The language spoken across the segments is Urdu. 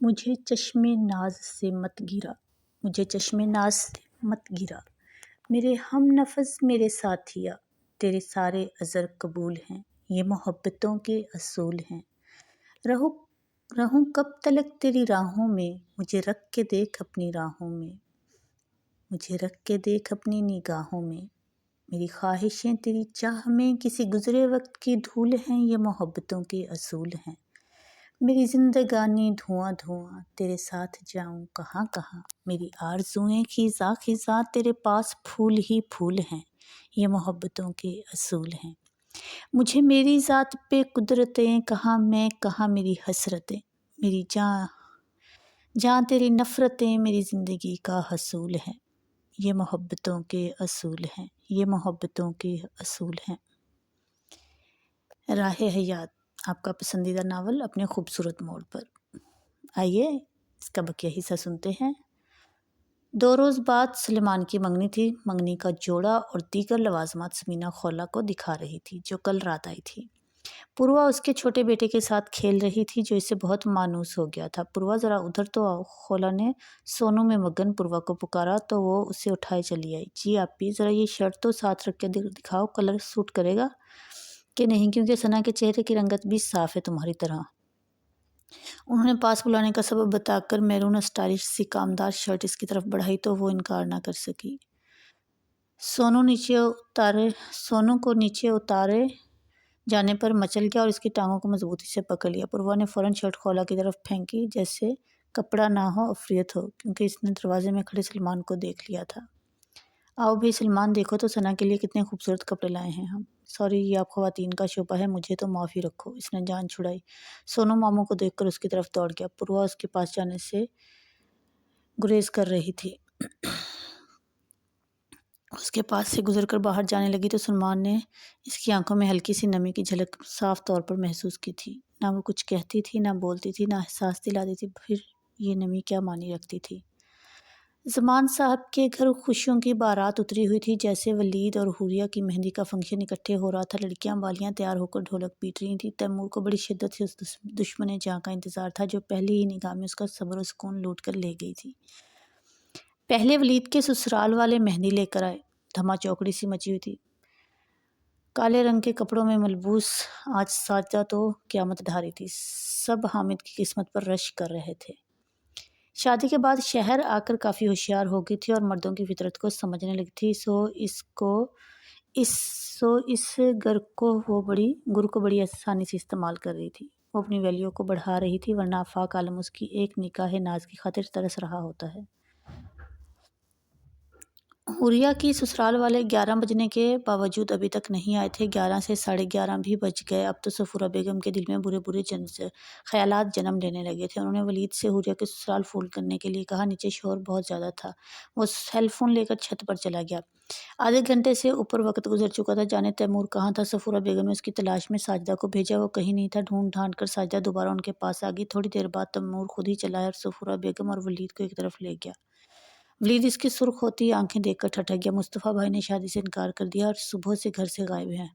مجھے چشم ناز سے مت گرا، مجھے چشم ناز سے مت گرا، میرے ہم نفس میرے ساتھیا، تیرے سارے عذر قبول ہیں، یہ محبتوں کے اصول ہیں۔ رہوں رہوں کب تلک تیری راہوں میں، مجھے رکھ کے دیکھ اپنی راہوں میں، مجھے رکھ کے دیکھ اپنی نگاہوں میں، میری خواہشیں تیری چاہ میں کسی گزرے وقت کی دھول ہیں، یہ محبتوں کے اصول ہیں۔ میری زندگانی دھواں دھواں، تیرے ساتھ جاؤں کہاں کہاں، میری آرزوئیں خزاں خزاں، تیرے پاس پھول ہی پھول ہیں، یہ محبتوں کے اصول ہیں۔ مجھے میری ذات پہ قدرتیں کہاں، میں کہاں میری حسرتیں، میری جاں جاں تیری نفرتیں، میری زندگی کا حصول ہے، یہ محبتوں کے اصول ہیں، یہ محبتوں کے اصول ہیں۔ راہ حیات، آپ کا پسندیدہ ناول اپنے خوبصورت موڑ پر۔ آئیے اس کا بقیہ حصہ سنتے ہیں۔ 2 روز بعد سلیمان کی منگنی تھی۔ منگنی کا جوڑا اور دیگر لوازمات سمینہ خولہ کو دکھا رہی تھی جو کل رات آئی تھی۔ پوروا اس کے چھوٹے بیٹے کے ساتھ کھیل رہی تھی جو اسے بہت مانوس ہو گیا تھا۔ پوروا ذرا ادھر تو آؤ، خولہ نے سونو میں مگن پوروا کو پکارا تو وہ اسے اٹھائے چلی آئی۔ جی آپی، ذرا یہ شرٹ تو ساتھ رکھ کے دکھاؤ، کلر سوٹ کرے گا کہ نہیں، کیونکہ ثنا کے چہرے کی رنگت بھی صاف ہے تمہاری طرح۔ انہوں نے پاس بلانے کا سبب بتا کر میرون اسٹائلش سی کامدار شرٹ اس کی طرف بڑھائی تو وہ انکار نہ کر سکی۔ سونو کو نیچے اتارے جانے پر مچل گیا اور اس کی ٹانگوں کو مضبوطی سے پکڑ لیا۔ پوروا نے فوراً شرٹ خولہ کی طرف پھینکی جیسے کپڑا نہ ہو عفریت ہو، کیونکہ اس نے دروازے میں کھڑے سلمان کو دیکھ لیا تھا۔ آؤ بھئی سلمان، دیکھو تو ثنا کے لیے کتنے خوبصورت کپڑے لائے ہیں ہم۔ سوری، یہ آپ خواتین کا شعبہ ہے، مجھے تو معافی رکھو۔ اس نے جان چھڑائی۔ سونو ماموں کو دیکھ کر اس کی طرف دوڑ گیا۔ پوروا اس کے پاس جانے سے گریز کر رہی تھی۔ اس کے پاس سے گزر کر باہر جانے لگی تو سلمان نے اس کی آنکھوں میں ہلکی سی نمی کی جھلک صاف طور پر محسوس کی تھی۔ نہ وہ کچھ کہتی تھی، نہ بولتی تھی، نہ احساس دلاتی تھی، پھر یہ نمی کیا معنی رکھتی تھی؟ زمان صاحب کے گھر خوشیوں کی بارات اتری ہوئی تھی، جیسے ولید اور حوریہ کی مہندی کا فنکشن اکٹھے ہو رہا تھا۔ لڑکیاں بالیاں تیار ہو کر ڈھولک پیٹ رہی تھیں۔ تیمور کو بڑی شدت سے اس دشمن جاں کا انتظار تھا جو پہلی ہی نگاہ میں اس کا صبر و سکون لوٹ کر لے گئی تھی۔ پہلے ولید کے سسرال والے مہندی لے کر آئے۔ دھما چوکڑی سی مچی ہوئی تھی۔ کالے رنگ کے کپڑوں میں ملبوس آج ساجدہ تو قیامت ڈھا رہی تھی۔ سب حامد کی قسمت پر رش کر رہے تھے۔ شادی کے بعد شہر آ کر کافی ہوشیار ہو گئی تھی اور مردوں کی فطرت کو سمجھنے لگی تھی، اس گر کو بڑی آسانی سے استعمال کر رہی تھی۔ وہ اپنی ویلیو کو بڑھا رہی تھی، ورنہ آفاق عالم اس کی ایک نکاح ناز کی خاطر ترس رہا ہوتا ہے۔ حوریہ کی سسرال والے 11 بجنے کے باوجود ابھی تک نہیں آئے تھے۔ 11 سے 11:30 بھی بج گئے۔ اب تو صفورہ بیگم کے دل میں برے برے خیالات جنم لینے لگے تھے۔ انہوں نے ولید سے حوریہ کے سسرال فون کرنے کے لیے کہا۔ نیچے شور بہت زیادہ تھا۔ وہ سیل فون لے کر چھت پر چلا گیا۔ آدھے گھنٹے سے اوپر وقت گزر چکا تھا۔ جانے تیمور کہاں تھا؟ صفورہ بیگم نے اس کی تلاش میں ساجدہ کو بھیجا، وہ کہیں نہیں تھا۔ ڈھونڈ ڈھانڈ کر ساجدہ دوبارہ ان کے پاس آ گئی۔ تھوڑی دیر بعد تیمور خود ہی چلا آیا اور صفورہ بیگم اور ولید کو ایک طرف لے گیا۔ ولید اس کی سرخ ہوتی آنکھیں دیکھ کر ٹھٹک گیا۔ مصطفیٰ بھائی نے شادی سے انکار کر دیا اور صبح سے گھر سے غائب ہیں،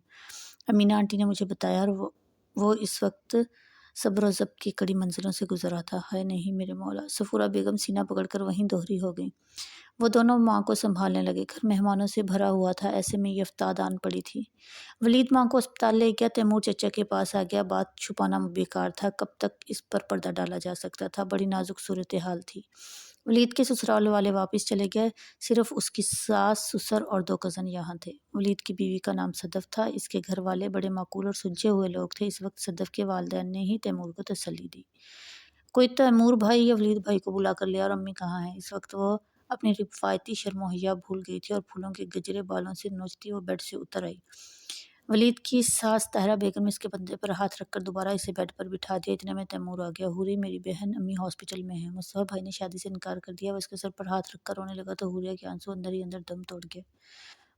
امینہ آنٹی نے مجھے بتایا، اور وہ اس وقت صبر و ضبط کی کڑی منزلوں سے گزر رہا تھا۔ ہائے نہیں میرے مولا! صفورہ بیگم سینہ پکڑ کر وہیں دوہری ہو گئیں۔ وہ دونوں ماں کو سنبھالنے لگے۔ گھر مہمانوں سے بھرا ہوا تھا، ایسے میں یہ افتاد آن پڑی تھی۔ ولید ماں کو اسپتال لے گیا۔ تیمور چچا کے پاس آ گیا۔ بات چھپانا بیکار تھا، کب تک اس پر پردہ ڈالا جا سکتا تھا؟ بڑی نازک صورتحال تھی۔ ولید کے سسرال والے واپس چلے گئے، صرف اس کی ساس، سسر اور 2 کزن یہاں تھے۔ ولید کی بیوی کا نام صدف تھا۔ اس کے گھر والے بڑے معقول اور سلجھے ہوئے لوگ تھے۔ اس وقت صدف کے والدین نے ہی تیمور کو تسلی دی۔ کوئی تیمور بھائی یا ولید بھائی کو بلا کر لیا، اور امی کہاں ہیں؟ اس وقت وہ اپنی روایتی شرم و حیا بھول گئی تھی اور پھولوں کے گجرے بالوں سے نوچتی وہ بیڈ سے اتر آئی۔ ولید کی ساس طاہرہ بیگم نے اس کے کندھے پر ہاتھ رکھ کر دوبارہ اسے بیڈ پر بٹھا دیا۔ اتنے میں تیمور آ گیا۔ حوری، میری بہن امی ہاسپٹل میں ہیں۔ مصطفیٰ بھائی نے شادی سے انکار کر دیا۔ وہ اس کے سر پر ہاتھ رکھ کر رونے لگا تو حوریہ کے آنسو اندر ہی اندر دم توڑ گئے۔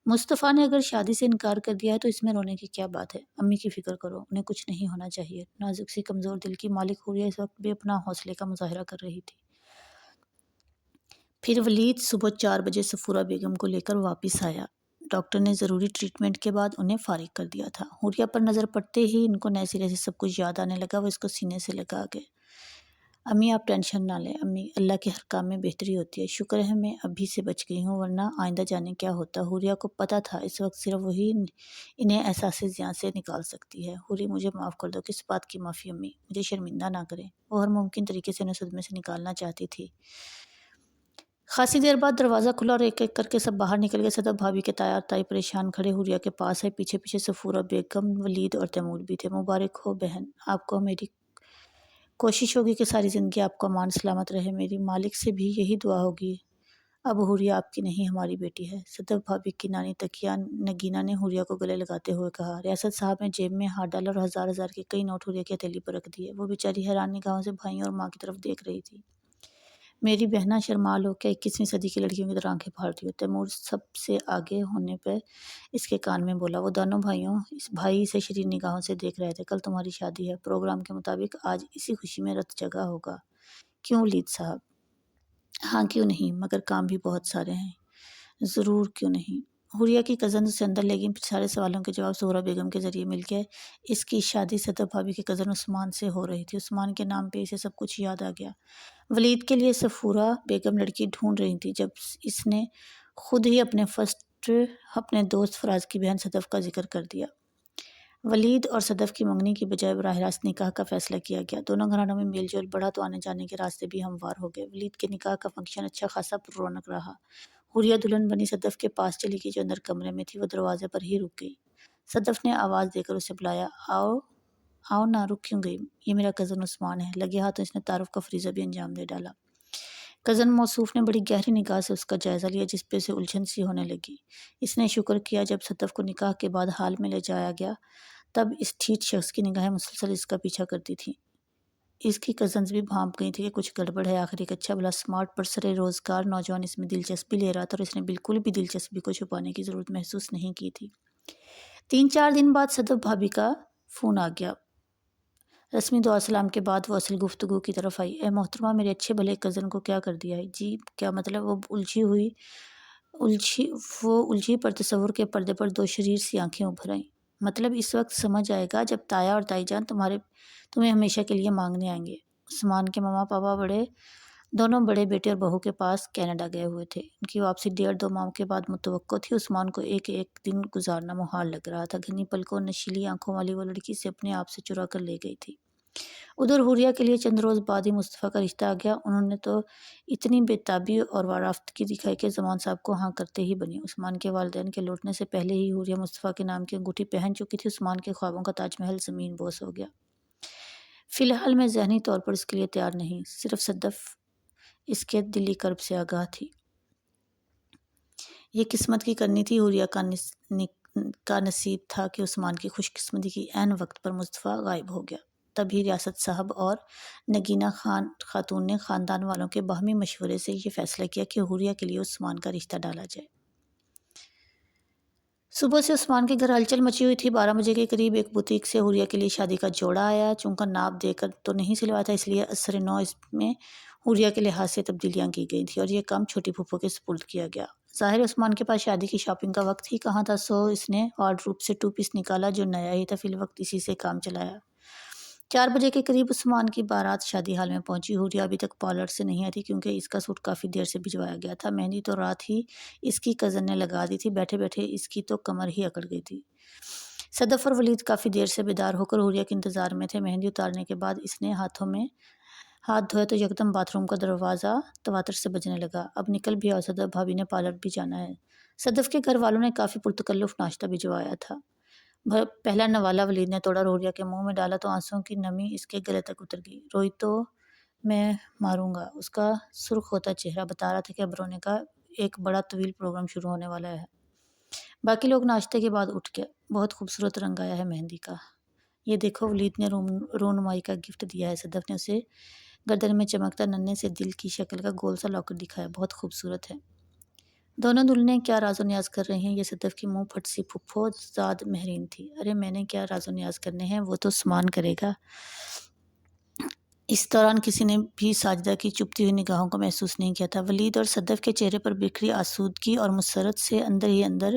مصطفیٰ نے اگر شادی سے انکار کر دیا ہے تو اس میں رونے کی کیا بات ہے؟ امی کی فکر کرو، انہیں کچھ نہیں ہونا چاہیے۔ نازک سی کمزور دل کی مالک حوریہ اس وقت بھی اپنا حوصلے کا مظاہرہ کر رہی تھی۔ پھر ولید صبح 4 بجے صفورہ بیگم کو لے کر واپس آیا۔ ڈاکٹر نے ضروری ٹریٹمنٹ کے بعد انہیں فارغ کر دیا تھا۔ حوریہ پر نظر پڑتے ہی ان کو نئے سرے سے سب کچھ یاد آنے لگا۔ وہ اس کو سینے سے لگا گئے۔ امی آپ ٹینشن نہ لیں امی، اللہ کے ہر کام میں بہتری ہوتی ہے، شکر ہے میں ابھی سے بچ گئی ہوں ورنہ آئندہ جانے کیا ہوتا۔ حوریہ کو پتہ تھا اس وقت صرف وہی انہیں احساس زیاں سے نکال سکتی ہے۔ حوری مجھے معاف کر دو۔ کس بات کی معافی امی، مجھے شرمندہ نہ کریں۔ وہ ہر ممکن طریقے سے انہیں صدمے سے نکالنا چاہتی تھی۔ خاصی دیر بعد دروازہ کھلا اور ایک ایک کر کے سب باہر نکل گئے۔ صدف بھابھی کے تایا اور تائی پریشان کھڑے حوریہ کے پاس ہے، پیچھے پیچھے صفورہ بیگم، ولید اور تیمور بھی تھے۔ مبارک ہو بہن، آپ کو میری کوشش ہوگی کہ ساری زندگی آپ کو امان سلامت رہے، میری مالک سے بھی یہی دعا ہوگی۔ اب حوریہ آپ کی نہیں ہماری بیٹی ہے، صدف بھابھی کی نانی تقیہ نگینہ نے حوریہ کو گلے لگاتے ہوئے کہا۔ ریاست صاحب نے جیب میں ہاتھ ڈالا اور ہزار ہزار کے کئی نوٹ حوریہ کی ہتھیلی پر رکھ دیے۔ وہ بیچاری حیران نگاہوں سے بھائیوں اور ماں کی طرف دیکھ رہی تھی۔ میری بہنا شرما لو، کیا 21ویں صدی کی لڑکیوں کی طرح آنکھیں پھاڑ رہی ہو؟ تیمور سب سے آگے ہونے پہ اس کے کان میں بولا۔ وہ دونوں بھائی اسے شریر نگاہوں سے دیکھ رہے تھے۔ کل تمہاری شادی ہے، پروگرام کے مطابق آج اسی خوشی میں رت جگا ہوگا۔ کیوں ولید صاحب؟ ہاں کیوں نہیں، مگر کام بھی بہت سارے ہیں۔ ضرور کیوں نہیں۔ حوریہ کی کزن اسے اندر لے گئی۔ سارے سوالوں کے جواب زہرہ بیگم کے ذریعے مل گئے۔ اس کی شادی صدف بھابھی کے کزن عثمان سے ہو رہی تھی۔ عثمان کے نام پہ اسے سب کچھ یاد آ گیا۔ ولید کے لیے صفورہ بیگم لڑکی ڈھونڈ رہی تھی جب اس نے خود ہی اپنے دوست فراز کی بہن صدف کا ذکر کر دیا۔ ولید اور صدف کی منگنی کی بجائے براہ راست نکاح کا فیصلہ کیا گیا۔ دونوں گھرانوں میں میل جول بڑھا تو آنے جانے کے راستے بھی ہموار ہو گئے۔ ولید کے نکاح کا فنکشن اچھا خاصا پر رونق رہا۔ حوریہ دلہن بنی صدف کے پاس چلی گئی جو اندر کمرے میں تھی۔ وہ دروازے پر ہی رک گئی۔ صدف نے آواز دے کر اسے بلایا۔ آؤ نہ، رک کیوں گئی؟ یہ میرا کزن عثمان ہے۔ لگے ہاتھوں اس نے تعارف کا فریضہ بھی انجام دے ڈالا۔ کزن موصوف نے بڑی گہری نگاہ سے اس کا جائزہ لیا جس پہ اسے الجھن سی ہونے لگی۔ اس نے شکر کیا جب صدف کو نکاح کے بعد حال میں لے جایا گیا تب اس ٹھیٹ شخص کی نگاہیں مسلسل اس کا پیچھا کرتی تھیں۔ اس کی کزنز بھی بھانپ گئی تھی کہ کچھ گڑبڑ ہے۔ آخر ایک اچھا بھلا سمارٹ پرسر روزگار نوجوان اس میں دلچسپی لے رہا تھا اور اس نے بالکل بھی دلچسپی کو چھپانے کی ضرورت محسوس نہیں کی تھی۔ 3-4 دن بعد صدف بھابھی کا فون آ گیا۔ رسمی دعا سلام کے بعد وہ اصل گفتگو کی طرف آئی۔ اے محترمہ، میرے اچھے بھلے کزن کو کیا کر دیا ہے؟ جی کیا مطلب؟ وہ الجھی پر تصور کے پردے پر دو شریر سی آنکھیں ابھر آئیں۔ مطلب اس وقت سمجھ آئے گا جب تایا اور تائی جان تمہیں ہمیشہ کے لیے مانگنے آئیں گے۔ عثمان کے ماما پاپا دونوں بڑے بیٹے اور بہو کے پاس کینیڈا گئے ہوئے تھے۔ ان کی واپسی 1.5-2 ماہ کے بعد متوقع تھی۔ عثمان کو ایک ایک دن گزارنا محال لگ رہا تھا۔ گھنی پلکوں اور نشیلی آنکھوں والی وہ لڑکی اسے اپنے آپ سے چرا کر لے گئی تھی۔ ادھر حوریہ کے لیے چند روز بعد ہی مصطفیٰ کا رشتہ آ گیا۔ انہوں نے تو اتنی بے تابی اور وارفتگی دکھائی کہ زمان صاحب کو ہاں کرتے ہی بنی۔ عثمان کے والدین کے لوٹنے سے پہلے ہی حوریہ مصطفیٰ کے نام کی انگوٹھی پہن چکی تھی۔ عثمان کے خوابوں کا تاج محل زمین بوس ہو گیا۔ فی الحال میں ذہنی طور پر اس کے لیے تیار نہیں، صرف صدف اس کے دلی کرب سے آگاہ تھی۔ یہ قسمت کی کرنی تھی۔ حوریہ کا نصیب تھا کہ عثمان کی خوش قسمتی کی عین وقت پر مصطفیٰ غائب ہو گیا۔ تبھی ریاست صاحب اور نگینہ خاتون نے خاندان والوں کے باہمی مشورے سے یہ فیصلہ کیا کہ حوریہ کے لیے عثمان کا رشتہ ڈالا جائے۔ صبح سے عثمان کے گھر ہلچل مچی ہوئی تھی۔ 12 بجے کے قریب ایک بوتیک سے حوریہ کے لیے شادی کا جوڑا آیا۔ چونکہ ناپ دے کر تو نہیں سلوایا تھا، اس لیے اثر نو اس میں حوریہ کے لحاظ سے تبدیلیاں کی گئی تھیں اور یہ کام چھوٹی پھوپھو کے سپرد کیا گیا۔ ظاہر عثمان کے پاس شادی کی شاپنگ کا وقت ہی کہاں تھا، سو اس نے وارڈروب سے 2 پیس نکالا جو نیا ہی تھا۔ فی الوقت اسی سے کام چلایا۔ 4 بجے کے قریب عثمان کی بارات شادی حال میں پہنچی۔ حوریہ ابھی تک پارلر سے نہیں آئی تھی کیونکہ اس کا سوٹ کافی دیر سے بھجوایا گیا تھا۔ مہندی تو رات ہی اس کی کزن نے لگا دی تھی۔ بیٹھے بیٹھے اس کی تو کمر ہی اکڑ گئی تھی۔ صدف اور ولید کافی دیر سے بیدار ہو کر حوریہ کے انتظار میں تھے۔ مہندی اتارنے کے بعد اس نے ہاتھ دھوئے تو یکدم باتھ روم کا دروازہ تواتر سے بجنے لگا۔ اب نکل بھی آؤ صدف بھابھی نے پارلر بھی جانا ہے۔ صدف کے گھر والوں نے کافی پرتکلف ناشتہ بھجوایا تھا۔ پہلا نوالا ولید نے توڑا اور حوریہ کے منہ میں ڈالا تو آنسوؤں کی نمی اس کے گلے تک اتر گئی۔ روئی تو میں ماروں گا۔ اس کا سرخ ہوتا چہرہ بتا رہا تھا کہ اب رونے کا ایک بڑا طویل پروگرام شروع ہونے والا ہے۔ باقی لوگ ناشتے کے بعد اٹھ گئے۔ بہت خوبصورت رنگ آیا ہے مہندی کا۔ یہ دیکھو، ولید نے رونمائی کا گفٹ دیا ہے۔ صدف نے اسے گردن میں چمکتا ننھے سے دل کی شکل کا گول سا لاکر دکھایا۔ بہت خوبصورت ہے۔ دونوں دلہنیں کیا راز و نیاز کر رہی ہیں؟ یہ صدف کی منہ پھٹ سی پھپھو زاد مہرین تھی۔ ارے میں نے کیا راز و نیاز کرنے ہیں، وہ تو عثمان کرے گا۔ اس دوران کسی نے بھی ساجدہ کی چبھتی ہوئی نگاہوں کو محسوس نہیں کیا تھا۔ ولید اور صدف کے چہرے پر بکھری آسودگی اور مسرت سے اندر ہی اندر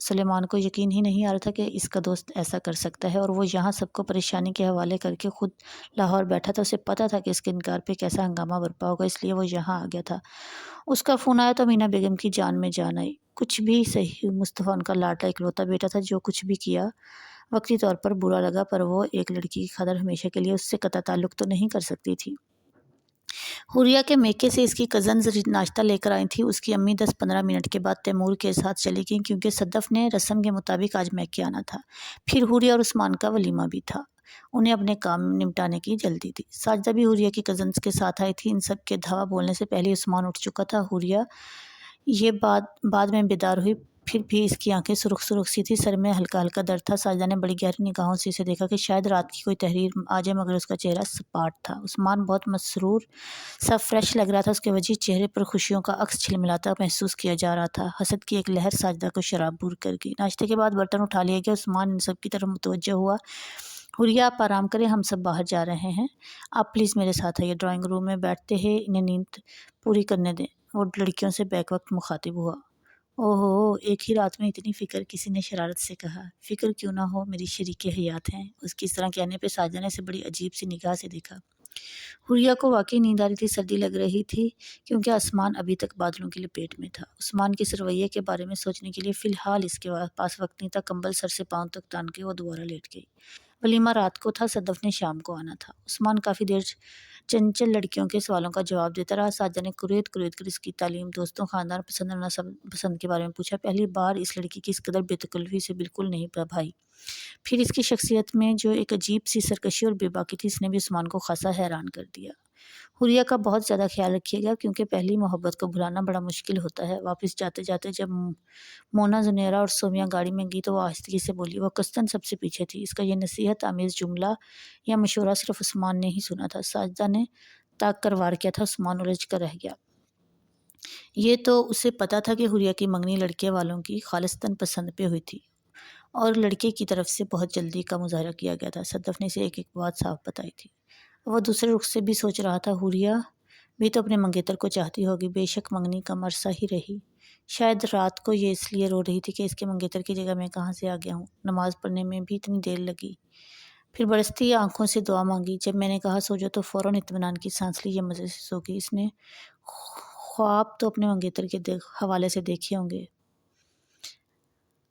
سلیمان کو یقین ہی نہیں آ رہا تھا کہ اس کا دوست ایسا کر سکتا ہے، اور وہ یہاں سب کو پریشانی کے حوالے کر کے خود لاہور بیٹھا تھا۔ اسے پتہ تھا کہ اس کے انکار پہ کیسا ہنگامہ برپا ہوگا، اس لیے وہ یہاں آ گیا تھا۔ اس کا فون آیا تو امینا بیگم کی جان میں جان آئی۔ کچھ بھی صحیح، مصطفیٰ ان کا لاڈلا اکلوتا بیٹا تھا، جو کچھ بھی کیا وقتی طور پر برا لگا، پر وہ ایک لڑکی کی خاطر ہمیشہ کے لیے اس سے قطع تعلق تو نہیں کر سکتی تھی۔ حوریہ کے میکے سے اس کی کزنز ناشتہ لے کر آئی تھی۔ اس کی امی 10-15 منٹ کے بعد تیمور کے ساتھ چلی گئیں، کیونکہ صدف نے رسم کے مطابق آج میکے آنا تھا۔ پھر حوریہ اور عثمان کا ولیمہ بھی تھا۔ انہیں اپنے کام نمٹانے کی جلدی تھی۔ ساجدہ بھی حوریہ کی کزنز کے ساتھ آئی تھی۔ ان سب کے دھوا بولنے سے پہلے عثمان اٹھ چکا تھا۔ حوریہ یہ بعد میں بیدار ہوئی، پھر بھی اس کی آنکھیں سرخ سرخ سی تھی، سر میں ہلکا ہلکا درد تھا۔ ساجدہ نے بڑی گہری نگاہوں سے اسے دیکھا کہ شاید رات کی کوئی تحریر آ جائے، مگر اس کا چہرہ سپاٹ تھا۔ عثمان بہت مسرور سا فریش لگ رہا تھا، اس کے وجہ چہرے پر خوشیوں کا عکس جھلملاتا محسوس کیا جا رہا تھا۔ حسد کی ایک لہر ساجدہ کو شرابور کر گئی۔ ناشتے کے بعد برتن اٹھا لیا گیا۔ عثمان ان سب کی طرف متوجہ ہوا۔ حوریہ آپ آرام کریں، ہم سب باہر جا رہے ہیں، آپ پلیز میرے ساتھ آئیے۔ ڈرائنگ روم میں بیٹھتے ہی انہیں نیند پوری کرنے دیں، وہ لڑکیوں سے بیک وقت مخاطب ہوا۔ اوہو، ایک ہی رات میں اتنی فکر، کسی نے شرارت سے کہا۔ فکر کیوں نہ ہو، میری شریک حیات ہیں۔ اس کی اس طرح کہنے پہ ساجدہ نے اسے بڑی عجیب سی نگاہ سے دیکھا۔ حوریہ کو واقعی نیند آ رہی تھی، سردی لگ رہی تھی، کیونکہ آسمان ابھی تک بادلوں کی لپیٹ میں تھا۔ عثمان کے اس رویے کے بارے میں سوچنے کے لیے فی الحال اس کے پاس وقت نہیں تھا۔ کمبل سر سے پاؤں تک تان کے وہ دوبارہ لیٹ گئی۔ ولیمہ رات کو تھا، صدف نے شام کو آنا تھا۔ عثمان کافی دیر چنچل لڑکیوں کے سوالوں کا جواب دیتا رہا۔ ساجدہ نے کریت کر اس کی تعلیم، دوستوں، خاندان، پسند اور ناپسند کے بارے میں پوچھا۔ پہلی بار اس لڑکی کی اس قدر بے تکلفی سے بالکل نہیں بھائی۔ پھر اس کی شخصیت میں جو ایک عجیب سی سرکشی اور بے باکی تھی، اس نے بھی عثمان کو خاصا حیران کر دیا۔ حوریہ کا بہت زیادہ خیال رکھیے گا، کیونکہ پہلی محبت کو بھلانا بڑا مشکل ہوتا ہے۔ واپس جاتے جاتے جب مونا، زنیرہ اور سومیہ گاڑی میں گئی تو وہ آہستگی سے بولی۔ وہ قصداً سب سے پیچھے تھی۔ اس کا یہ نصیحت آمیز جملہ یا مشورہ صرف عثمان نے ہی سنا تھا۔ ساجدہ نے طاق کر وار کیا تھا۔ عثمان الجھ کر رہ گیا۔ یہ تو اسے پتا تھا کہ حوریہ کی منگنی لڑکے والوں کی خالصتاً پسند پہ ہوئی تھی، اور لڑکے کی طرف سے بہت جلدی کا مظاہرہ کیا گیا تھا۔ صدف نے اسے ایک ایک بات صاف بتائی تھی۔ وہ دوسرے رخ سے بھی سوچ رہا تھا، حوریہ بھی تو اپنے منگیتر کو چاہتی ہوگی، بے شک منگنی کم عرصہ ہی رہی۔ شاید رات کو یہ اس لیے رو رہی تھی کہ اس کے منگیتر کی جگہ میں کہاں سے آ گیا ہوں۔ نماز پڑھنے میں بھی اتنی دیر لگی۔ پھر برستی آنکھوں سے دعا مانگی۔ جب میں نے کہا سو جاؤ تو فوراً اطمینان کی سانس لی۔ یہ مزے سے سو گئی۔ اس نے خواب تو اپنے منگیتر کے حوالے سے دیکھے ہوں گے،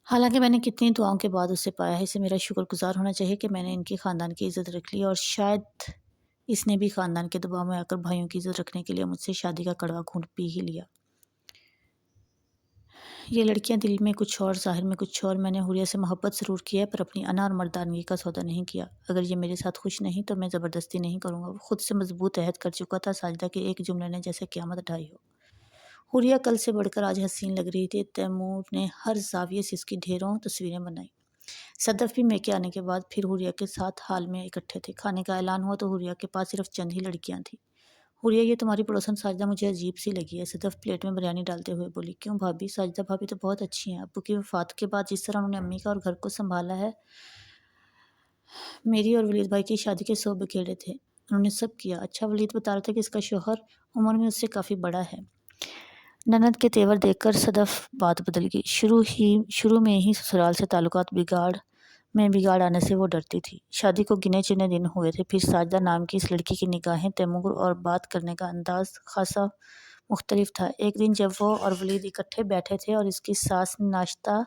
حالانکہ میں نے کتنی دعاؤں کے بعد اسے پایا ہے۔ اسے میرا شکر گزار ہونا چاہیے کہ میں نے ان کے خاندان کی عزت رکھ لی، اور شاید اس نے بھی خاندان کے دباؤ میں آ کر بھائیوں کی عزت رکھنے کے لیے مجھ سے شادی کا کڑوا گھونٹ پی ہی لیا۔ یہ لڑکیاں دل میں کچھ اور، ظاہر میں کچھ اور۔ میں نے حوریہ سے محبت ضرور کی ہے، پر اپنی انا اور مردانگی کا سودا نہیں کیا۔ اگر یہ میرے ساتھ خوش نہیں تو میں زبردستی نہیں کروں گا۔ وہ خود سے مضبوط عہد کر چکا تھا۔ ساجدہ کے ایک جملے نے جیسے قیامت ڈھائی ہو۔ حوریہ کل سے بڑھ کر آج حسین لگ رہی تھی۔ تیمور نے ہر زاویے سے اس کی ڈھیروں تصویریں بنائیں۔ صدف بھی میکے آنے کے بعد پھر حوریہ کے ساتھ ہال میں اکٹھے تھے۔ کھانے کا اعلان ہوا تو حوریہ کے پاس صرف چند ہی لڑکیاں تھیں۔ حوریہ، یہ تمہاری پڑوسن ساجدہ مجھے عجیب سی لگی ہے، صدف پلیٹ میں بریانی ڈالتے ہوئے بولی۔ کیوں بھابھی؟ ساجدہ بھابھی تو بہت اچھی ہیں۔ ابو کی وفات کے بعد جس طرح انہوں نے امی کا اور گھر کو سنبھالا ہے، میری اور ولید بھائی کی شادی کے 100 بکھیڑے تھے، انہوں نے سب کیا۔ اچھا، ولید بتا رہا تھا کہ اس کا شوہر عمر میں اس سے کافی بڑا ہے۔ نند کے تیور دیکھ کر صدف بات بدل گئی۔ شروع میں ہی سسرال سے تعلقات میں بگاڑ آنے سے وہ ڈرتی تھی۔ شادی کو گنے چنے دن ہوئے تھے۔ پھر ساجدہ نام کی اس لڑکی کی نگاہیں، تیمور اور بات کرنے کا انداز خاصا مختلف تھا۔ ایک دن جب وہ اور ولید اکٹھے بیٹھے تھے اور اس کی ساس نے ناشتہ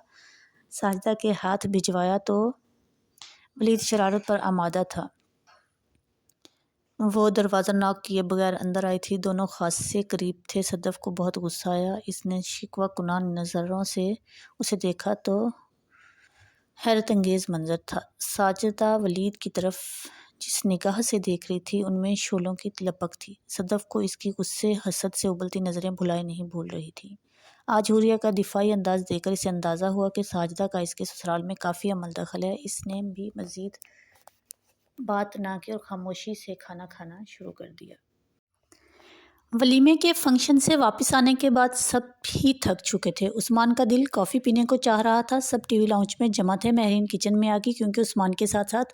ساجدہ کے ہاتھ بھجوایا تو ولید شرارت پر آمادہ تھا۔ وہ دروازہ ناک کیے بغیر اندر آئی تھی۔ دونوں خاصے قریب تھے۔ صدف کو بہت غصہ آیا۔ اس نے شکوہ کناں نظروں سے اسے دیکھا تو حیرت انگیز منظر تھا۔ ساجدہ ولید کی طرف جس نگاہ سے دیکھ رہی تھی، ان میں شعلوں کی لپک تھی۔ صدف کو اس کی غصے، حسد سے ابلتی نظریں بھلائے نہیں بھول رہی تھیں۔ آج حوریہ کا دفاعی انداز دیکھ کر اسے اندازہ ہوا کہ ساجدہ کا اس کے سسرال میں کافی عمل دخل ہے۔ اس نے بھی مزید بات نہ کی اور خاموشی سے کھانا کھانا شروع کر دیا۔ ولیمے کے فنکشن سے واپس آنے کے بعد سب ہی تھک چکے تھے۔ عثمان کا دل کافی پینے کو چاہ رہا تھا۔ سب ٹی وی لاؤنج میں جمع تھے۔ مہرین کچن میں آ گئی، کیونکہ عثمان کے ساتھ ساتھ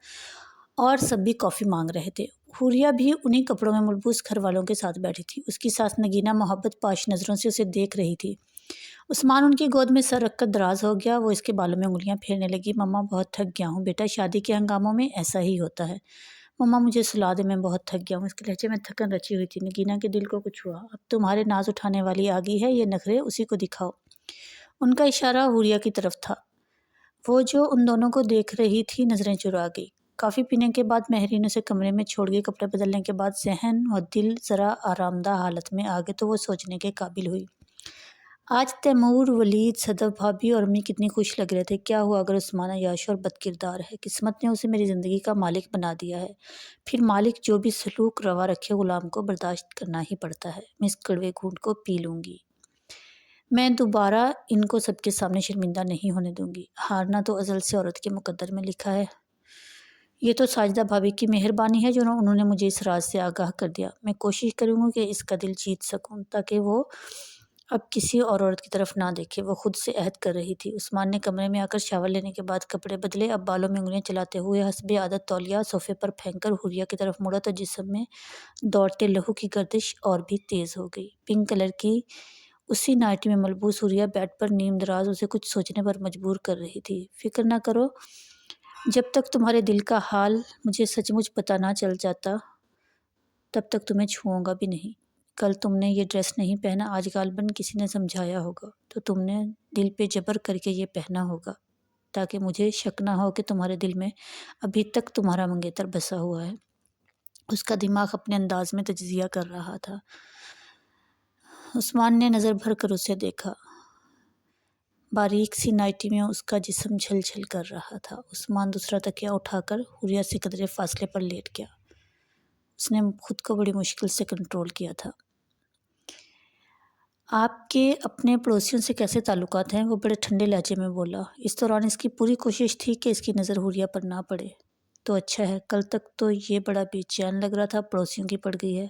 اور سب بھی کافی مانگ رہے تھے۔ حوریہ بھی انہی کپڑوں میں ملبوس گھر والوں کے ساتھ بیٹھی تھی۔ اس کی ساس نگینہ محبت پاش نظروں سے اسے دیکھ رہی تھی، عثمان ان کی گود میں سر رکھ کر دراز ہو گیا۔ وہ اس کے بالوں میں انگلیاں پھیرنے لگی۔ مما بہت تھک گیا ہوں بیٹا، شادی کے ہنگاموں میں ایسا ہی ہوتا ہے۔ مما مجھے سلا دے، میں بہت تھک گیا ہوں۔ اس کے لہجے میں تھکن رچی ہوئی تھی۔ نگینہ کے دل کو کچھ ہوا۔ اب تمہارے ناز اٹھانے والی آ گئی ہے، یہ نخرے اسی کو دکھاؤ۔ ان کا اشارہ حوریہ کی طرف تھا۔ وہ جو ان دونوں کو دیکھ رہی تھی نظریں چرا گئی۔ کافی پینے کے بعد مہرین اسے کمرے میں چھوڑ گئی۔ کپڑے بدلنے کے بعد ذہن و دل ذرا آرام دہ حالت میں آ گئے تو وہ سوچنے کے قابل ہوئی۔ آج تیمور، ولید، صدف بھابھی اور امی کتنی خوش لگ رہے تھے۔ کیا ہوا اگر عثمان عیاش اور بد کردار ہے؟ قسمت نے اسے میری زندگی کا مالک بنا دیا ہے۔ پھر مالک جو بھی سلوک روا رکھے، غلام کو برداشت کرنا ہی پڑتا ہے۔ میں اس کڑوے گھونٹ کو پی لوں گی۔ میں دوبارہ ان کو سب کے سامنے شرمندہ نہیں ہونے دوں گی۔ ہارنا تو ازل سے عورت کے مقدر میں لکھا ہے۔ یہ تو ساجدہ بھابھی کی مہربانی ہے جو انہوں نے مجھے اس راز سے آگاہ کر دیا۔ میں کوشش کروں گی کہ اس کا دل جیت سکوں تاکہ وہ اب کسی اور عورت کی طرف نہ دیکھے۔ وہ خود سے عہد کر رہی تھی۔ عثمان نے کمرے میں آ کر شاور لینے کے بعد کپڑے بدلے۔ اب بالوں میں انگلیاں چلاتے ہوئے حسب عادت تولیہ صوفے پر پھینک کر حوریہ کی طرف مڑا تو جسم میں دوڑتے لہو کی گردش اور بھی تیز ہو گئی۔ پنک کلر کی اسی نائٹی میں ملبوس حوریہ بیڈ پر نیم دراز اسے کچھ سوچنے پر مجبور کر رہی تھی۔ فکر نہ کرو، جب تک تمہارے دل کا حال مجھے سچ مچ پتہ نہ چل جاتا تب تک تمہیں چھوؤں گا بھی نہیں۔ کل تم نے یہ ڈریس نہیں پہنا، آج غالباً کسی نے سمجھایا ہوگا تو تم نے دل پہ جبر کر کے یہ پہنا ہوگا تاکہ مجھے شک نہ ہو کہ تمہارے دل میں ابھی تک تمہارا منگیتر بسا ہوا ہے۔ اس کا دماغ اپنے انداز میں تجزیہ کر رہا تھا۔ عثمان نے نظر بھر کر اسے دیکھا۔ باریک سی نائٹی میں اس کا جسم جھل جھل کر رہا تھا۔ عثمان دوسرا تکیہ اٹھا کر حوریہ سے قدرے فاصلے پر لیٹ گیا۔ اس نے خود کو بڑی مشکل سے کنٹرول کیا تھا۔ آپ کے اپنے پڑوسیوں سے کیسے تعلقات ہیں؟ وہ بڑے ٹھنڈے لہجے میں بولا۔ اس دوران اس کی پوری کوشش تھی کہ اس کی نظر حوریہ پر نہ پڑے۔ تو اچھا ہے، کل تک تو یہ بڑا بے چین لگ رہا تھا، پڑوسیوں کی پڑ گئی ہے۔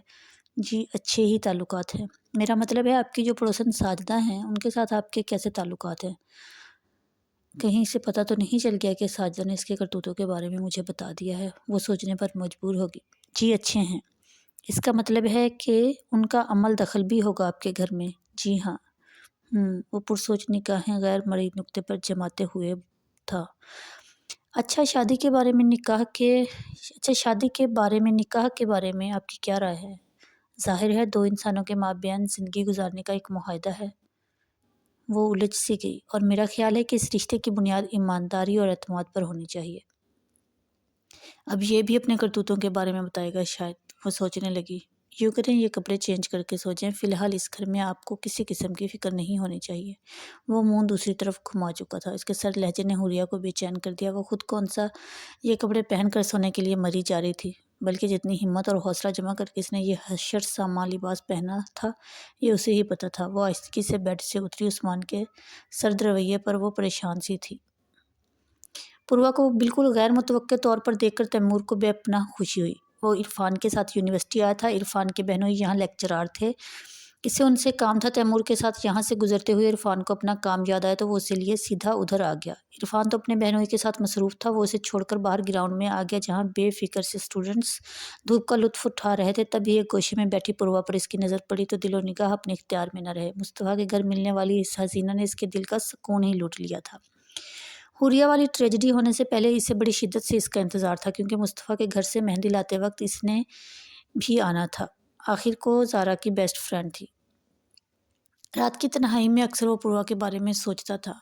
جی اچھے ہی تعلقات ہیں۔ میرا مطلب ہے آپ کی جو پڑوسن ساجدہ ہیں ان کے ساتھ آپ کے کیسے تعلقات ہیں؟ کہیں اسے پتہ تو نہیں چل گیا کہ ساجدہ نے اس کے کرتوتوں کے بارے میں مجھے بتا دیا ہے؟ وہ سوچنے پر مجبور ہوگی۔ جی اچھے ہیں۔ اس کا مطلب ہے کہ ان کا عمل دخل بھی ہوگا آپ کے گھر میں؟ جی ہاں۔ وہ پرسوچ نگاہیں غیر مرئی نقطے پر جماتے ہوئے تھا۔ اچھا شادی کے بارے میں نکاح کے بارے میں آپ کی کیا رائے ہے؟ ظاہر ہے دو انسانوں کے مابین زندگی گزارنے کا ایک معاہدہ ہے۔ وہ الجھ سی گئی۔ اور میرا خیال ہے کہ اس رشتے کی بنیاد ایمانداری اور اعتماد پر ہونی چاہیے۔ اب یہ بھی اپنے کرتوتوں کے بارے میں بتائے گا شاید، وہ سوچنے لگی۔ یوں کریں یہ کپڑے چینج کر کے سو جائیں، فی الحال اس گھر میں آپ کو کسی قسم کی فکر نہیں ہونی چاہیے۔ وہ منہ دوسری طرف گھما چکا تھا۔ اس کے سرد لہجے نے حوریہ کو بے چین کر دیا۔ وہ خود کون سا یہ کپڑے پہن کر سونے کے لیے مری جا رہی تھی، بلکہ جتنی ہمت اور حوصلہ جمع کر کے اس نے یہ حشر ساما لباس پہنا تھا یہ اسے ہی پتہ تھا۔ وہ آہستگی سے بیڈ سے اتری۔ عثمان کے سرد رویے پر وہ پریشان سی تھی۔ پوروا کو بالکل غیر متوقع طور پر دیکھ کر تیمور کو بے پناہ خوشی ہوئی۔ وہ عرفان کے ساتھ یونیورسٹی آیا تھا۔ عرفان کے بہنوئی یہاں لیکچرار تھے۔ اسے ان سے کام تھا۔ تیمور کے ساتھ یہاں سے گزرتے ہوئے عرفان کو اپنا کام یاد آیا تو وہ اسے لیے سیدھا ادھر آ گیا۔ عرفان تو اپنے بہنوئی کے ساتھ مصروف تھا۔ وہ اسے چھوڑ کر باہر گراؤنڈ میں آ گیا جہاں بے فکر سے اسٹوڈنٹس دھوپ کا لطف اٹھا رہے تھے۔ تبھی ایک گوشے میں بیٹھی پوروا پر اس کی نظر پڑی تو دل و نگاہ اپنے اختیار میں نہ رہے۔ مصطفیٰ کے گھر ملنے والی اس حسینہ نے اس کے دل کا سکون ہی لوٹ لیا تھا۔ حوریہ والی ٹریجڈی ہونے سے پہلے اسے بڑی شدت سے اس کا انتظار تھا، کیونکہ مصطفیٰ کے گھر سے مہندی لاتے وقت اس نے بھی آنا تھا۔ آخر کو زارا کی بیسٹ فرینڈ تھی۔ رات کی تنہائی میں اکثر وہ پوروا کے بارے میں سوچتا تھا۔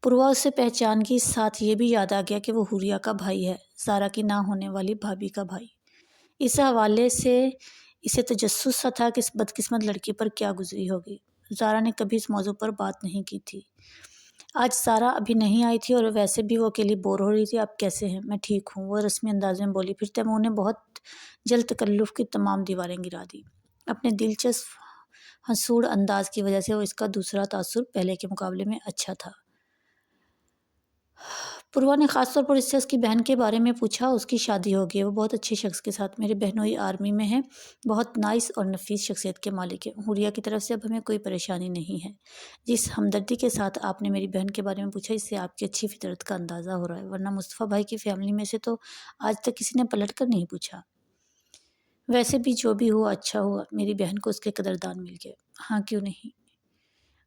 پوروا اسے پہچان کی، ساتھ یہ بھی یاد آ گیا کہ وہ حوریہ کا بھائی ہے، زارا کی نہ ہونے والی بھابھی کا بھائی۔ اس حوالے سے اسے تجسس سا تھا کہ اس بدقسمت لڑکی پر کیا گزری ہوگی۔ زارا نے کبھی اس موضوع پر بات نہیں کی تھی۔ آج زارا ابھی نہیں آئی تھی اور ویسے بھی وہ اکیلی بور ہو رہی تھی۔ آپ کیسے ہیں؟ میں ٹھیک ہوں، وہ رسمی انداز میں بولی۔ پھر تیمور نے بہت جلد تکلف کی تمام دیواریں گرا دی۔ اپنے دلچسپ حسود انداز کی وجہ سے اس کا دوسرا تاثر پہلے کے مقابلے میں اچھا تھا۔ پوروا نے خاص طور پر اس سے اس کی بہن کے بارے میں پوچھا۔ اس کی شادی ہو گئی ہے، وہ بہت اچھے شخص کے ساتھ، میرے بہنوئی آرمی میں ہے، بہت نائس اور نفیس شخصیت کے مالک ہے۔ حوریہ کی طرف سے اب ہمیں کوئی پریشانی نہیں ہے۔ جس ہمدردی کے ساتھ آپ نے میری بہن کے بارے میں پوچھا اس سے آپ کی اچھی فطرت کا اندازہ ہو رہا ہے، ورنہ مصطفیٰ بھائی کی فیملی میں سے تو آج تک کسی نے پلٹ کر نہیں پوچھا۔ ویسے بھی جو بھی ہوا اچھا ہوا، میری بہن کو اس کے قدردان مل گئے۔ ہاں کیوں نہیں۔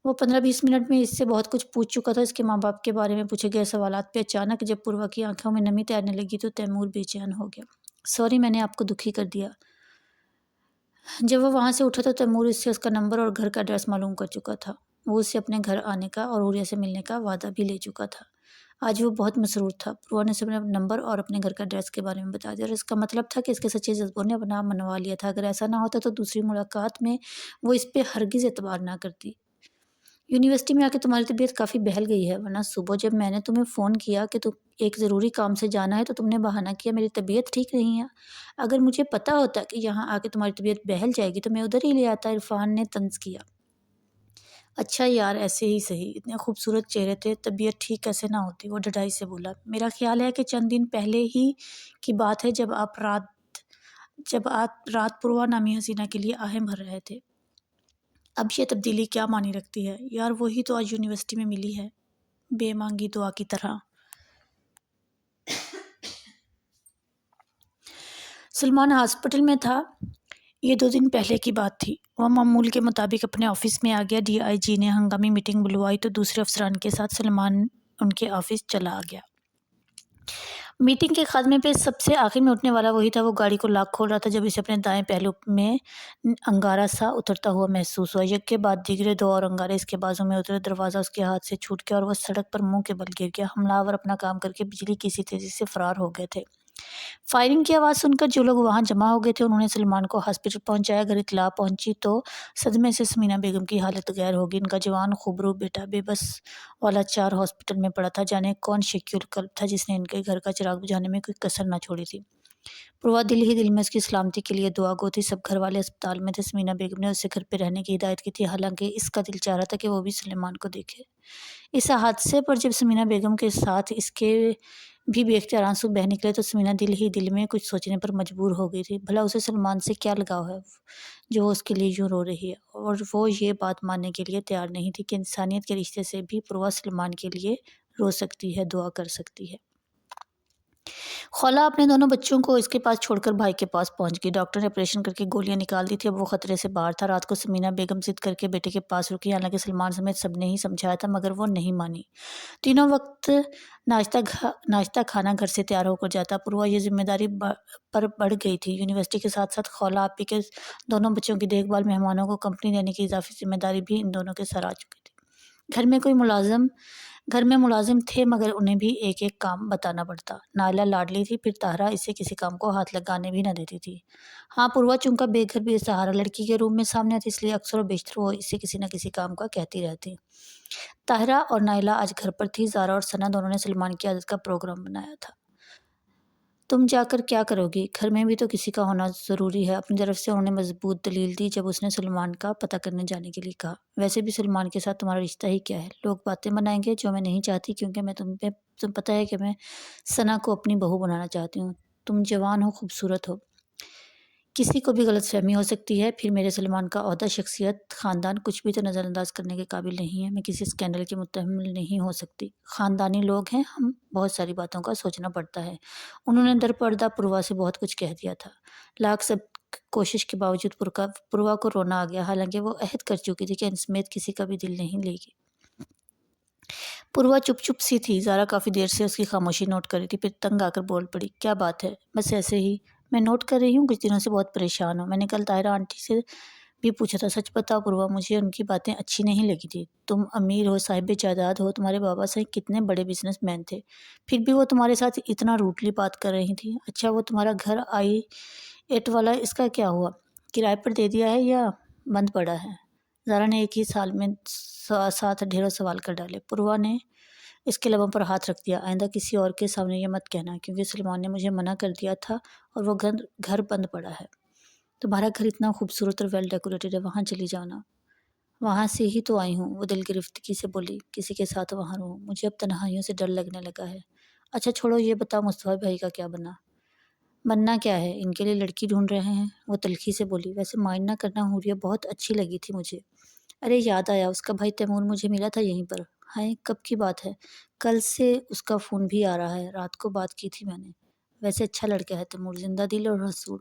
وہ 15-20 منٹ میں اس سے بہت کچھ پوچھ چکا تھا۔ اس کے ماں باپ کے بارے میں پوچھے گئے سوالات پہ اچانک جب پوروا کی آنکھوں میں نمی تیرنے لگی تو تیمور بے چین ہو گیا۔ سوری، میں نے آپ کو دکھی کر دیا۔ جب وہ وہاں سے اٹھا تو تیمور اس سے اس کا نمبر اور گھر کا ایڈریس معلوم کر چکا تھا۔ وہ اس سے اپنے گھر آنے کا اور حوریہ سے ملنے کا وعدہ بھی لے چکا تھا۔ آج وہ بہت مسرور تھا۔ پوروا نے اسے اپنا نمبر اور اپنے گھر کا ایڈریس کے بارے میں بتا دیا اور اس کا مطلب تھا کہ اس کے سچے جذبوں نے اپنا منوا لیا تھا۔ اگر ایسا نہ ہوتا تو دوسری ملاقات میں وہ اس پہ ہرگز اعتبار نہ کرتی۔ یونیورسٹی میں آ کے تمہاری طبیعت کافی بہل گئی ہے، ورنہ صبح جب میں نے تمہیں فون کیا کہ تم ایک ضروری کام سے جانا ہے تو تم نے بہانہ کیا میری طبیعت ٹھیک نہیں ہے۔ اگر مجھے پتا ہوتا کہ یہاں آ کے تمہاری طبیعت بہل جائے گی تو میں ادھر ہی لے آتا، عرفان نے طنز کیا۔ اچھا یار، ایسے ہی صحیح، اتنے خوبصورت چہرے تھے، طبیعت ٹھیک کیسے نہ ہوتی؟ وہ ڈھٹائی سے بولا۔ میرا خیال ہے کہ چند دن پہلے ہی کی بات ہے جب آپ رات پوروا نامی حسینہ کے لیے آہیں بھر رہے تھے۔ اب یہ تبدیلی کیا معنی رکھتی ہے؟ یار وہی تو آج یونیورسٹی میں ملی ہے، بے مانگی دعا کی طرح۔ سلمان ہاسپٹل میں تھا، یہ 2 دن پہلے کی بات تھی۔ وہ معمول کے مطابق اپنے آفس میں آ گیا۔ ڈی آئی جی نے ہنگامی میٹنگ بلوائی تو دوسرے افسران کے ساتھ سلمان ان کے آفس چلا گیا۔ میٹنگ کے خاتمے پہ سب سے آخر میں اٹھنے والا وہی تھا۔ وہ گاڑی کو لاک کھول رہا تھا جب اسے اپنے دائیں پہلو میں انگارہ سا اترتا ہوا محسوس ہوا۔ یک کے بعد دیگرے 2 اور انگارے اس کے بازو میں اترے۔ دروازہ اس کے ہاتھ سے چھوٹ گیا اور وہ سڑک پر منہ کے بل گر گیا۔ حملہ آور اپنا کام کر کے بجلی کی سی تیزی سے فرار ہو گئے تھے۔ فائرنگ کی آواز سن کر جو لوگ وہاں جمع ہو گئے تھے انہوں نے سلمان کو ہاسپٹل پہنچایا۔ اگر اطلاع پہنچی تو صدمے سے سمینہ بیگم کی حالت غیر ہوگی۔ ان کا جوان خوبرو بیٹا بے بس والا 4 ہاسپٹل میں پڑا تھا۔ جانے کون شیخ القلب تھا جس نے ان کے گھر کا چراغ بجھانے میں کوئی کسر نہ چھوڑی تھی۔ پوروا دل ہی دل میں اس کی سلامتی کے لیے دعا گو تھی۔ سب گھر والے اسپتال میں تھے۔ سمینہ بیگم نے اسے گھر پہ رہنے کی ہدایت کی تھی، حالانکہ اس کا دل چاہ رہا تھا کہ وہ بھی سلیمان کو دیکھے۔ اس حادثے پر جب سمینہ بیگم کے ساتھ اس کے بھی بے اختیار آنسو بہہ نکلے تو سمینہ دل ہی دل میں کچھ سوچنے پر مجبور ہو گئی تھی۔ بھلا اسے سلمان سے کیا لگاؤ ہے جو وہ اس کے لیے یوں رو رہی ہے؟ اور وہ یہ بات ماننے کے لیے تیار نہیں تھی کہ انسانیت کے رشتے سے بھی پوروا سلمان کے لیے رو سکتی ہے، دعا کر سکتی ہے۔ خولا اپنے دونوں بچوں کو اس کے پاس چھوڑ کر بھائی کے پاس پہنچ گئی۔ ڈاکٹر نے آپریشن کر کے گولیاں نکال دی تھی، اب وہ خطرے سے باہر تھا۔ رات کو سمینہ بیگم ضد کر کے بیٹے کے پاس رکی، حالانکہ سلمان سمیت سب نے ہی سمجھایا تھا مگر وہ نہیں مانی۔ تینوں وقت ناشتہ کھانا گھر سے تیار ہو کر جاتا۔ پوروا یہ ذمہ داری پر بڑھ گئی تھی۔ یونیورسٹی کے ساتھ ساتھ خولا آپی کے دونوں بچوں کی دیکھ بھال، مہمانوں کو کمپنی دینے کی اضافی ذمہ داری بھی ان دونوں کے سر آ چکی تھی۔ گھر میں ملازم تھے مگر انہیں بھی ایک ایک کام بتانا پڑتا۔ نائلہ لاڈلی تھی، پھر طاہرہ اسے کسی کام کو ہاتھ لگانے بھی نہ دیتی تھی۔ ہاں، پوروا چونکہ بے گھر بے سہارا لڑکی کے روپ میں سامنے آتی اس لیے اکثر و بیشتر وہ اسے کسی نہ کسی کام کا کہتی رہتی۔ طاہرہ اور نائلہ آج گھر پر تھی۔ زارا اور ثنا دونوں نے سلمان کی عادت کا پروگرام بنایا تھا۔ تم جا کر کیا کرو گی؟ گھر میں بھی تو کسی کا ہونا ضروری ہے۔ اپنی طرف سے انہوں نے مضبوط دلیل دی جب اس نے سلمان کا پتہ کرنے جانے کے لیے کہا۔ ویسے بھی سلمان کے ساتھ تمہارا رشتہ ہی کیا ہے؟ لوگ باتیں بنائیں گے جو میں نہیں چاہتی، کیونکہ تم پتہ ہے کہ میں ثنا کو اپنی بہو بنانا چاہتی ہوں۔ تم جوان ہو، خوبصورت ہو، کسی کو بھی غلط فہمی ہو سکتی ہے۔ پھر میرے سلمان کا عہدہ، شخصیت، خاندان کچھ بھی تو نظر انداز کرنے کے قابل نہیں ہے۔ میں کسی اسکینڈل کی متحمل نہیں ہو سکتی۔ خاندانی لوگ ہیں ہم، بہت ساری باتوں کا سوچنا پڑتا ہے۔ انہوں نے درپردہ پوروا سے بہت کچھ کہہ دیا تھا۔ لاکھ سب کوشش کے باوجود پوروا کو رونا آ گیا، حالانکہ وہ عہد کر چکی تھی کہ ان سمیت کسی کا بھی دل نہیں لے گی۔ پوروا چپ سی تھی۔ زارا کافی دیر سے اس کی خاموشی نوٹ کر رہی تھی، پھر تنگ آ کر بول پڑی۔ کیا بات ہے؟ بس ایسے ہی میں نوٹ کر رہی ہوں، کچھ دنوں سے بہت پریشان ہوں۔ میں نے کل طاہرہ آنٹی سے بھی پوچھا تھا۔ سچ بتاؤ پوروا، مجھے ان کی باتیں اچھی نہیں لگی تھی۔ تم امیر ہو، صاحب جائیداد ہو، تمہارے بابا صاحب کتنے بڑے بزنس مین تھے، پھر بھی وہ تمہارے ساتھ اتنا روٹلی بات کر رہی تھی۔ اچھا وہ تمہارا گھر I-8 والا، اس کا کیا ہوا؟ کرائے پر دے دیا ہے یا بند پڑا ہے؟ زارا نے ایک ہی سال میں 7 ڈھیروں سوال کر ڈالے۔ پوروا نے اس کے لبوں پر ہاتھ رکھ دیا۔ آئندہ کسی اور کے سامنے یہ مت کہنا، کیونکہ سلمان نے مجھے منع کر دیا تھا اور وہ گھر بند پڑا ہے۔ تمہارا گھر اتنا خوبصورت اور ویل ڈیکوریٹڈ ہے، وہاں چلی جانا۔ وہاں سے ہی تو آئی ہوں، وہ دل گرفتگی سے بولی۔ کسی کے ساتھ وہاں رہوں، مجھے اب تنہائیوں سے ڈر لگنے لگا ہے۔ اچھا چھوڑو، یہ بتاؤ مصطفیٰ بھائی کا کیا بننا کیا ہے؟ ان کے لیے لڑکی ڈھونڈ رہے ہیں، وہ تلخی سے بولی۔ ویسے مائنڈ نہ کرنا حوریہ بہت اچھی لگی تھی مجھے۔ ارے یاد آیا، اس کا بھائی تیمور مجھے ملا تھا یہیں پر۔ ہائے، کب کی بات ہے؟ کل سے اس کا فون بھی آ رہا ہے، رات کو بات کی تھی میں نے۔ ویسے اچھا لڑکا ہے تیمور، زندہ دل اور حسود۔